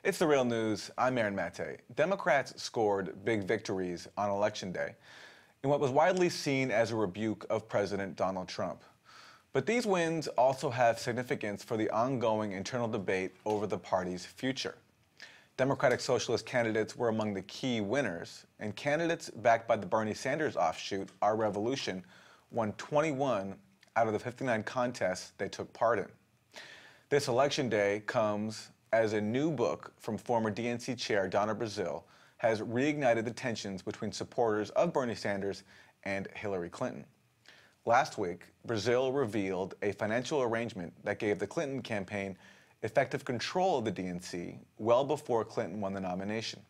It's The Real News. I'm Aaron Mate. Democrats scored big victories on Election Day in what was widely seen as a rebuke of President Donald Trump. But these wins also have significance for the ongoing internal debate over the party's future. Democratic Socialist candidates were among the key winners, and candidates backed by the Bernie Sanders offshoot, Our Revolution, won 21 out of the 59 contests they took part in. This election day comes as a new book from former DNC chair Donna Brazile has reignited the tensions between supporters of Bernie Sanders and Hillary Clinton. Last week, Brazile revealed a financial arrangement that gave the Clinton campaign effective control of the DNC well before Clinton won the nomination.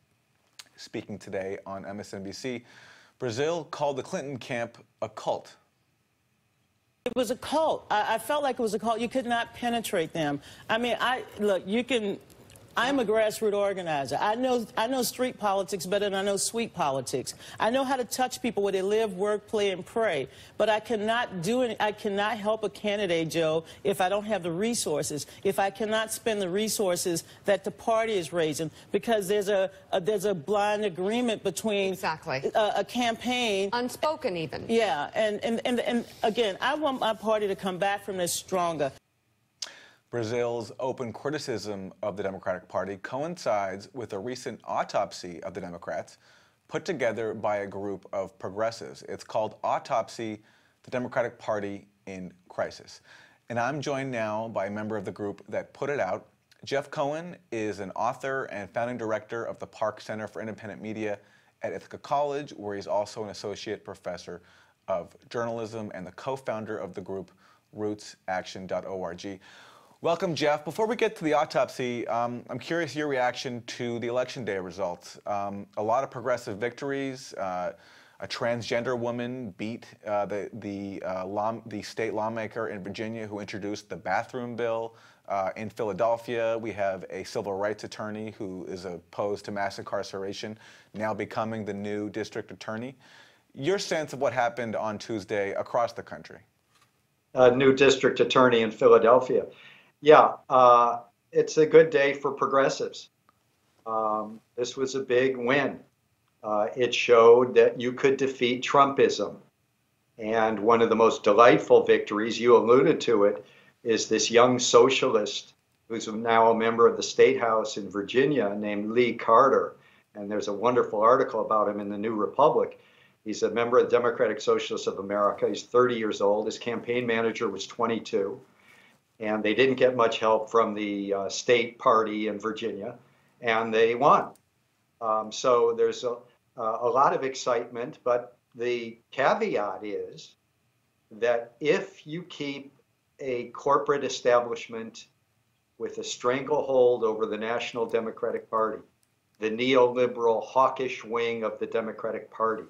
Speaking today on MSNBC, Brazile called the Clinton camp a cult. It was a cult. I felt like it was a cult. You could not penetrate them. I mean, look, I'm a grassroots organizer. I know street politics better than I know sweet politics. I know how to touch people where they live, work, play, and pray. But I cannot I cannot help a candidate, Joe, if I don't have the resources, if I cannot spend the resources that the party is raising, because there's a blind agreement between a campaign. Unspoken even. Yeah, and again, I want my party to come back from this stronger. Brazile's open criticism of the Democratic Party coincides with a recent autopsy of the Democrats put together by a group of progressives. It's called Autopsy, the Democratic Party in Crisis. And I'm joined now by a member of the group that put it out. Jeff Cohen is an author and founding director of the Park Center for Independent Media at Ithaca College, where he's also an associate professor of journalism and the co-founder of the group rootsaction.org. Welcome, Jeff. Before we get to the autopsy, I'm curious your reaction to the Election Day results. A lot of progressive victories. A transgender woman beat the state lawmaker in Virginia who introduced the bathroom bill. In Philadelphia, we have a civil rights attorney who is opposed to mass incarceration, now becoming the new district attorney. Your sense of what happened on Tuesday across the country? New district attorney in Philadelphia. Yeah, it's a good day for progressives. This was a big win. It showed that you could defeat Trumpism. And one of the most delightful victories, you alluded to it, is this young socialist who's now a member of the State House in Virginia named Lee Carter. And there's a wonderful article about him in the New Republic. He's a member of the Democratic Socialists of America. He's 30 years old. His campaign manager was 22. And they didn't get much help from the state party in Virginia, and they won. So there's a lot of excitement, but the caveat is that if you keep a corporate establishment with a stranglehold over the National Democratic Party, the neoliberal hawkish wing of the Democratic Party,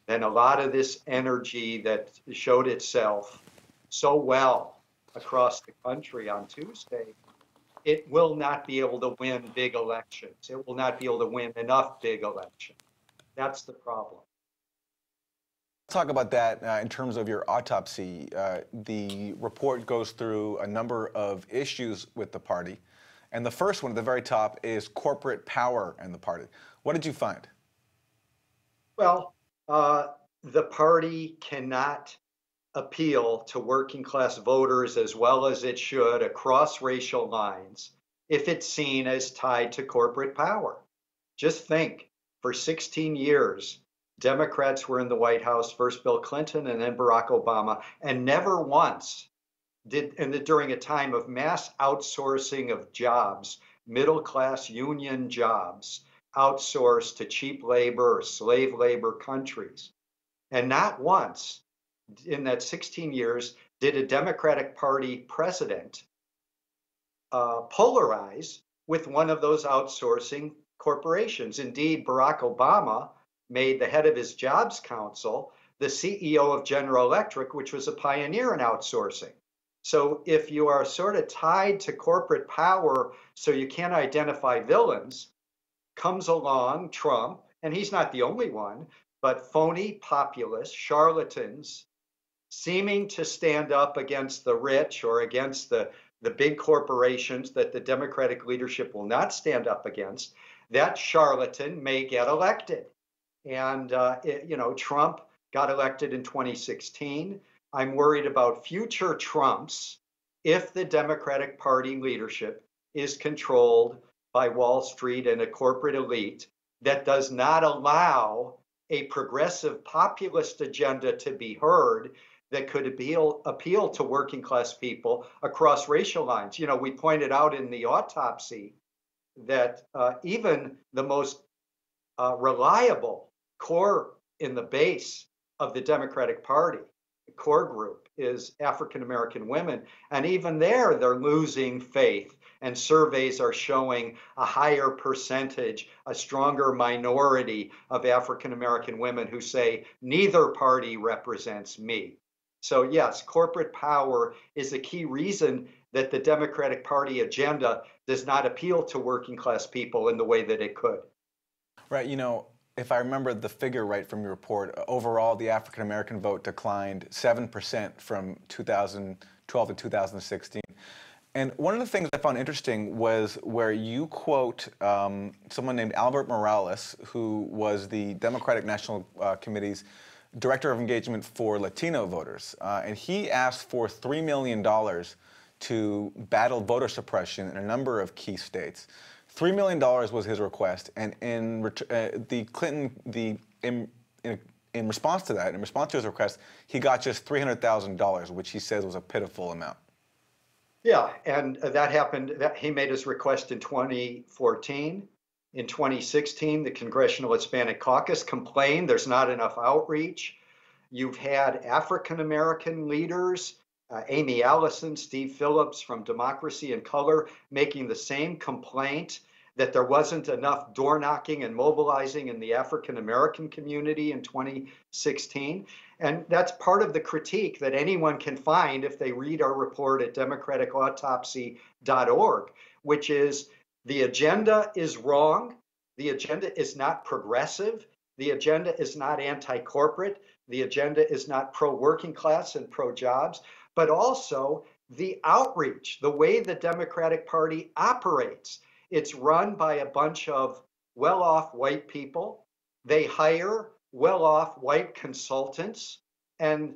then a lot of this energy that showed itself so well across the country on Tuesday, it will not be able to win big elections. It will not be able to win enough big elections. That's the problem. Let's talk about that in terms of your autopsy. The report goes through a number of issues with the party. And the first one at the very top is corporate power in the party. What did you find? Well, the party cannot appeal to working class voters as well as it should across racial lines if it's seen as tied to corporate power. Just think, for 16 years, Democrats were in the White House, first Bill Clinton and then Barack Obama, and never once during a time of mass outsourcing of jobs, middle class union jobs, outsourced to cheap labor or slave labor countries. And not once in that 16 years did a Democratic Party president polarize with one of those outsourcing corporations. Indeed, Barack Obama made the head of his Jobs Council the CEO of General Electric, which was a pioneer in outsourcing. So if you are sort of tied to corporate power so you can't identify villains, comes along Trump, and he's not the only one, but phony populists, charlatans, seeming to stand up against the rich or against the the big corporations that the Democratic leadership will not stand up against, that charlatan may get elected. And, Trump got elected in 2016. I'm worried about future Trumps if the Democratic Party leadership is controlled by Wall Street and a corporate elite that does not allow a progressive populist agenda to be heard that could appeal to working class people across racial lines. We pointed out in the autopsy that even the most reliable core in the base of the Democratic Party, the core group, is African American women. And even there, they're losing faith. And surveys are showing a higher percentage, a stronger minority of African American women who say, neither party represents me. So yes, corporate power is a key reason that the Democratic Party agenda does not appeal to working class people in the way that it could. Right. If I remember the figure right from your report, overall the African American vote declined 7% from 2012 to 2016. And one of the things I found interesting was where you quote someone named Albert Morales, who was the Democratic National Committee's Director of Engagement for Latino voters. And he asked for $3 million to battle voter suppression in a number of key states. $3 million was his request, and in response to that, in response to his request, he got just $300,000, which he says was a pitiful amount. Yeah, and that happened. He made his request in 2014. In 2016, the Congressional Hispanic Caucus complained there's not enough outreach. You've had African American leaders, Amy Allison, Steve Phillips from Democracy in Color, making the same complaint that there wasn't enough door knocking and mobilizing in the African American community in 2016. And that's part of the critique that anyone can find if they read our report at democraticautopsy.org, which is the agenda is wrong. The agenda is not progressive. The agenda is not anti-corporate. The agenda is not pro-working class and pro-jobs, but also the outreach, the way the Democratic Party operates. It's run by a bunch of well-off white people. They hire well-off white consultants, and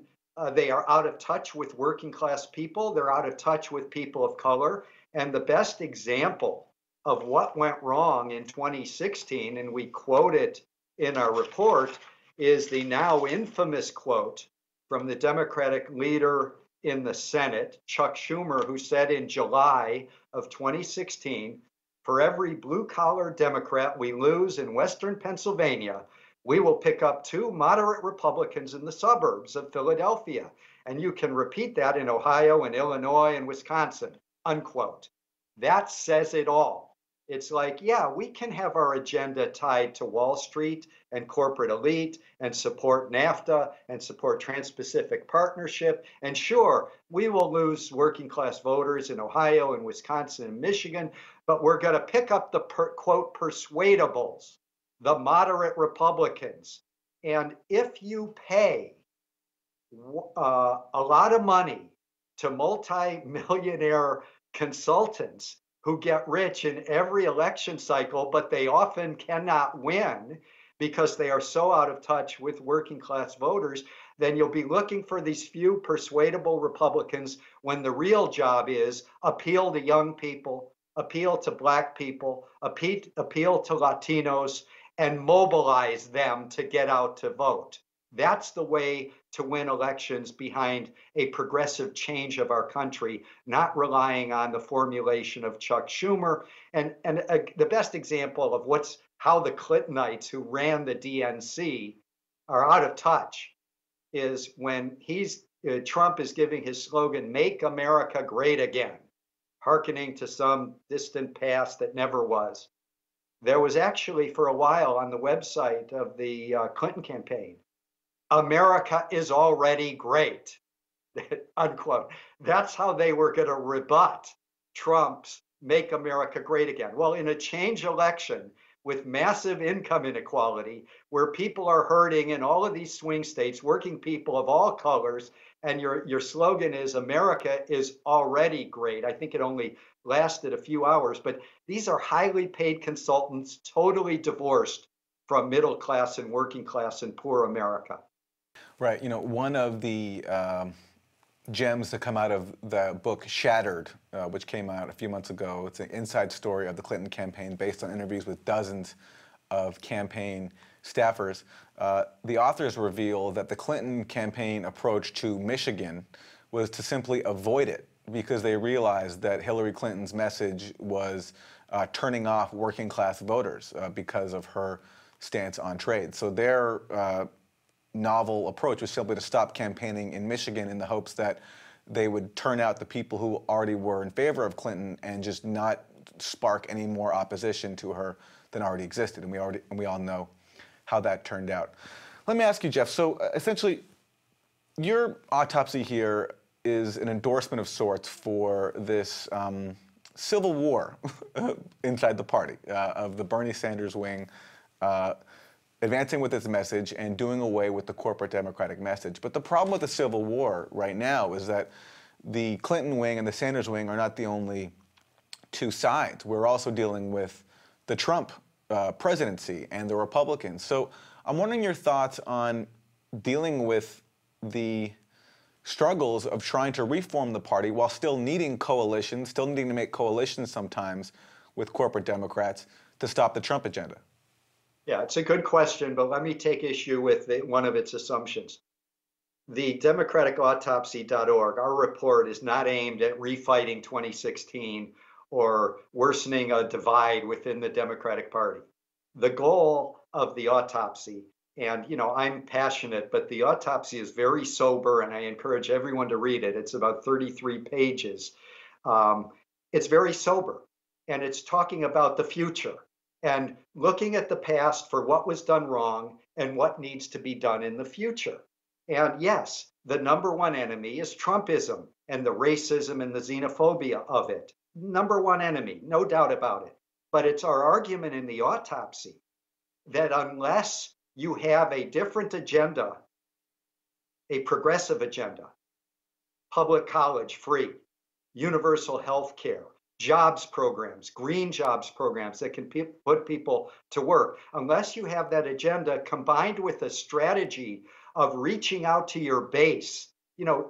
they are out of touch with working class people. They're out of touch with people of color. And the best example of what went wrong in 2016, and we quote it in our report, is the now infamous quote from the Democratic leader in the Senate, Chuck Schumer, who said in July of 2016, "For every blue-collar Democrat we lose in Western Pennsylvania, we will pick up 2 moderate Republicans in the suburbs of Philadelphia. And you can repeat that in Ohio and Illinois and Wisconsin," unquote. That says it all. It's like, yeah, we can have our agenda tied to Wall Street and corporate elite and support NAFTA and support Trans-Pacific Partnership. And sure, we will lose working class voters in Ohio and Wisconsin and Michigan, but we're going to pick up the, quote, persuadables, the moderate Republicans. And if you pay a lot of money to multi-millionaire consultants who get rich in every election cycle, but they often cannot win because they are so out of touch with working class voters, then you'll be looking for these few persuadable Republicans when the real job is appeal to young people, appeal to Black people, appeal to Latinos, and mobilize them to get out to vote. That's the way to win elections behind a progressive change of our country, not relying on the formulation of Chuck Schumer. And the best example of how the Clintonites who ran the DNC are out of touch is when Trump is giving his slogan, "Make America Great Again," hearkening to some distant past that never was. There was actually for a while on the website of the Clinton campaign, "America is already great," unquote. That's how they were going to rebut Trump's "Make America Great Again." Well, in a change election, with massive income inequality, where people are hurting in all of these swing states, working people of all colors. And your slogan is America is already great. I think it only lasted a few hours, but these are highly paid consultants, totally divorced from middle class and working class and poor America. Right. You know, one of the gems that come out of the book Shattered, which came out a few months ago. It's an inside story of the Clinton campaign based on interviews with dozens of campaign staffers. The authors reveal that the Clinton campaign approach to Michigan was to simply avoid it because they realized that Hillary Clinton's message was turning off working class voters because of her stance on trade. So their novel approach was simply to stop campaigning in Michigan in the hopes that they would turn out the people who already were in favor of Clinton and just not spark any more opposition to her than already existed. And we all know how that turned out. Let me ask you, Jeff, so essentially your autopsy here is an endorsement of sorts for this civil war inside the party of the Bernie Sanders wing advancing with its message and doing away with the corporate Democratic message. But the problem with the Civil War right now is that the Clinton wing and the Sanders wing are not the only two sides. We're also dealing with the Trump presidency and the Republicans. So I'm wondering your thoughts on dealing with the struggles of trying to reform the party while still needing coalitions, still needing to make coalitions sometimes with corporate Democrats to stop the Trump agenda. Yeah, it's a good question, but let me take issue with one of its assumptions. The democraticautopsy.org, our report is not aimed at refighting 2016 or worsening a divide within the Democratic Party. The goal of the autopsy, and I'm passionate, but the autopsy is very sober, and I encourage everyone to read it. It's about 33 pages. It's very sober, and it's talking about the future and looking at the past for what was done wrong and what needs to be done in the future. And yes, the number one enemy is Trumpism and the racism and the xenophobia of it. Number one enemy, no doubt about it. But it's our argument in the autopsy that unless you have a different agenda, a progressive agenda, public college free, universal health care, jobs programs, green jobs programs that can put people to work. Unless you have that agenda combined with a strategy of reaching out to your base,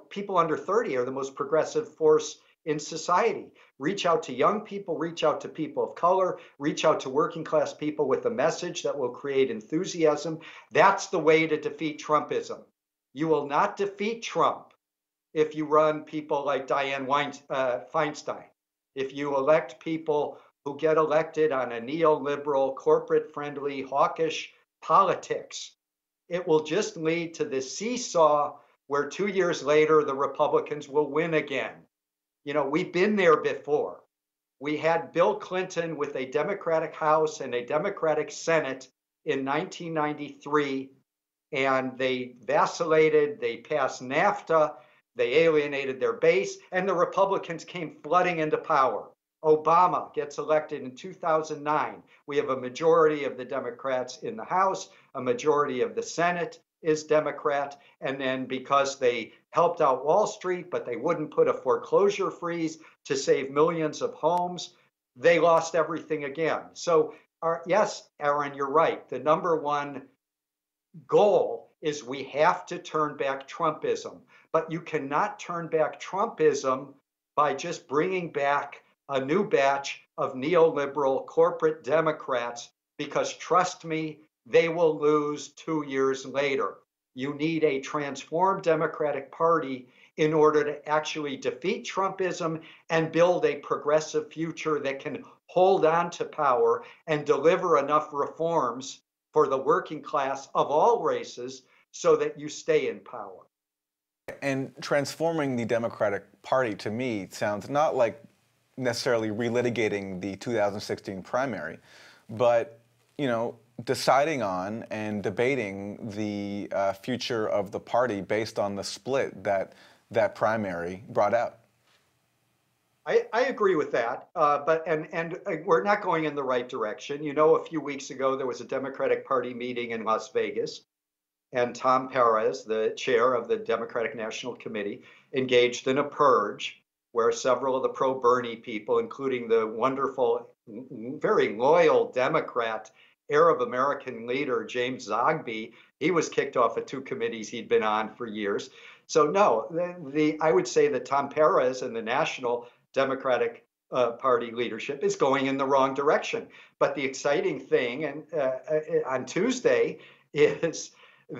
people under 30 are the most progressive force in society. Reach out to young people, reach out to people of color, reach out to working class people with a message that will create enthusiasm. That's the way to defeat Trumpism. You will not defeat Trump if you run people like Dianne Feinstein. If you elect people who get elected on a neoliberal, corporate-friendly, hawkish politics, it will just lead to this seesaw where 2 years later the Republicans will win again. We've been there before. We had Bill Clinton with a Democratic House and a Democratic Senate in 1993, and they vacillated. They passed NAFTA. They alienated their base, and the Republicans came flooding into power. Obama gets elected in 2009. We have a majority of the Democrats in the House, a majority of the Senate is Democrat, and then because they helped out Wall Street, but they wouldn't put a foreclosure freeze to save millions of homes, they lost everything again. So, yes, Aaron, you're right. The number one goal is we have to turn back Trumpism. But you cannot turn back Trumpism by just bringing back a new batch of neoliberal corporate Democrats, because trust me, they will lose 2 years later. You need a transformed Democratic Party in order to actually defeat Trumpism and build a progressive future that can hold on to power and deliver enough reforms for the working class of all races so that you stay in power. And transforming the Democratic Party, to me, sounds not like necessarily relitigating the 2016 primary, but, deciding on and debating the future of the party based on the split that primary brought out. I agree with that, but we're not going in the right direction. You know, a few weeks ago there was a Democratic Party meeting in Las Vegas, and Tom Perez, the chair of the Democratic National Committee, engaged in a purge where several of the pro-Bernie people, including the wonderful, very loyal Democrat Arab American leader James Zogby, he was kicked off of two committees he'd been on for years. So no, I would say that Tom Perez and the National Democratic Party leadership is going in the wrong direction. But the exciting thing, and on Tuesday, is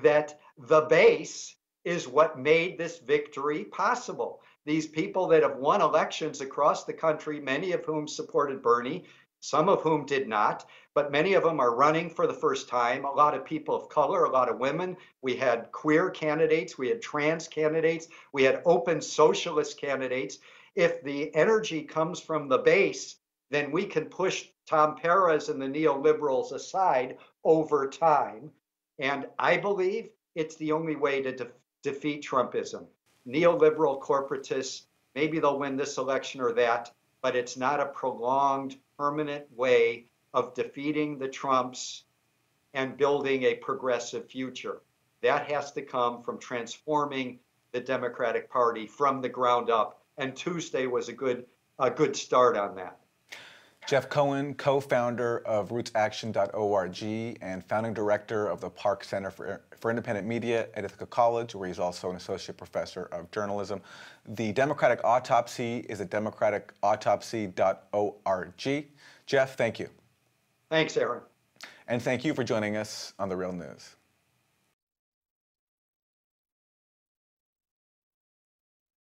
that the base is what made this victory possible. These people that have won elections across the country, many of whom supported Bernie, some of whom did not, but many of them are running for the first time. A lot of people of color, a lot of women. We had queer candidates, we had trans candidates, we had open socialist candidates. If the energy comes from the base, then we can push Tom Perez and the neoliberals aside over time. And I believe it's the only way to defeat Trumpism. Neoliberal corporatists, maybe they'll win this election or that, but it's not a prolonged, permanent way of defeating the Trumps and building a progressive future. That has to come from transforming the Democratic Party from the ground up. And Tuesday was a good start on that. Jeff Cohen, co-founder of rootsaction.org and founding director of the Park Center for Independent Media at Ithaca College, where he's also an associate professor of journalism. The Democratic Autopsy is at democratautopsy.org. Jeff, thank you. Thanks, Aaron. And thank you for joining us on The Real News.